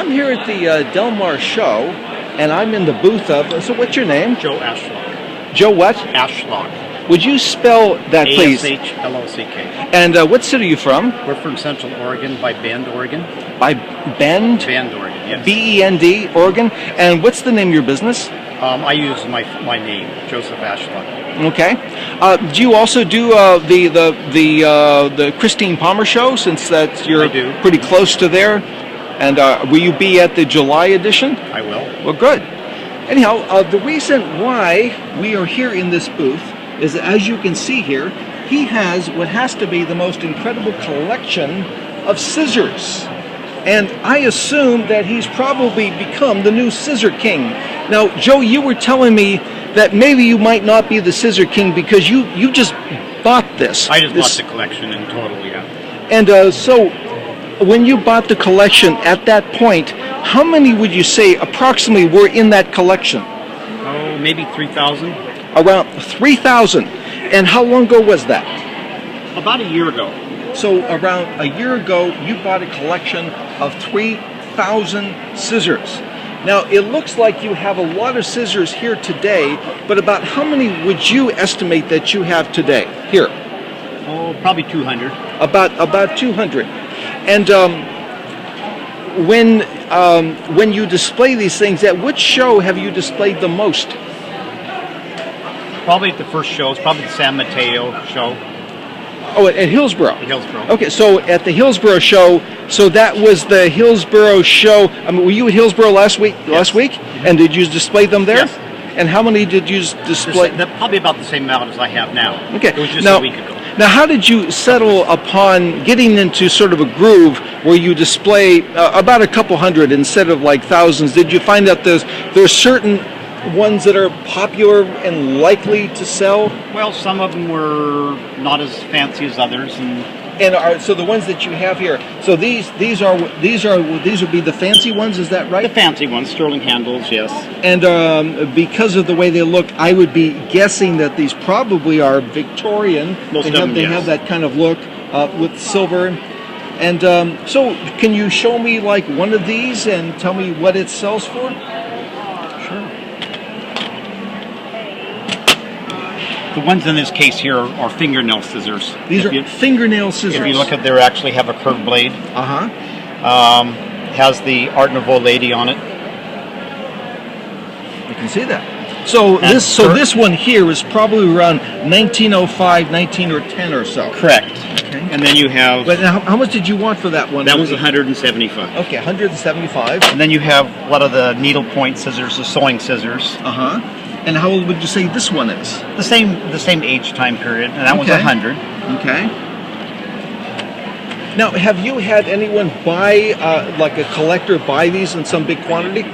I'm here at the Del Mar show, and I'm in the booth of, so what's your name? Joe Ashlock. Joe what? Ashlock. Would you spell that, please? Ashlock. And what city are you from? We're from Central Oregon, by Bend, Oregon. By Bend? Bend, Oregon, yes. B-E-N-D, Oregon. And what's the name of your business? I use my name, Joseph Ashlock. Okay. Do you also do the Christine Palmer show, since that you're pretty close to there? And will you be at the July edition? I will. Well, good. Anyhow, the reason why we are here in this booth is that, as you can see here, he has what has to be the most incredible collection of scissors. And I assume that he's probably become the new Scissor King. Now, Joe, you were telling me that maybe you might not be the Scissor King because you just bought this. I just bought the collection in total, yeah. And so, when you bought the collection at that point, how many would you say approximately were in that collection? Oh, maybe 3,000. Around 3,000. And how long ago was that? About a year ago. So around a year ago, you bought a collection of 3,000 scissors. Now, it looks like you have a lot of scissors here today, but about how many would you estimate that you have today here? Oh, probably 200. About 200. And when you display these things, at which show have you displayed the most? Probably at the first show. It's probably the San Mateo show. Oh, at Hillsboro. At Hillsboro. Okay, so at the Hillsboro show, so that was the Hillsboro show. I mean, were you at Hillsboro last week? Yes. Last week, and did you display them there? Yes. And how many did you display? Probably about the same amount as I have now. Okay. It was just now, a week ago. Now, how did you settle upon getting into sort of a groove where you display about a couple hundred instead of like thousands? Did you find that there's certain ones that are popular and likely to sell? Well, some of them were not as fancy as others, so the ones that you have here. So these would be the fancy ones. Is that right? The fancy ones, sterling handles, yes. And because of the way they look, I would be guessing that these probably are Victorian. Most of them, they have that kind of look with silver. And so, can you show me like one of these and tell me what it sells for? Sure. The ones in this case here are fingernail scissors. These are fingernail scissors. If you look at, they actually have a curved blade. Has the Art Nouveau lady on it. You can see that. So this one here is probably around 1905, 1910 or so. Correct. Okay. And then you have. But now, how much did you want for that one? That was 175. Okay, 175. And then you have a lot of the needle point scissors, the sewing scissors. And how old would you say this one is? The same age time period, and that was 100. Okay. Now, have you had anyone buy, like a collector, buy these in some big quantity?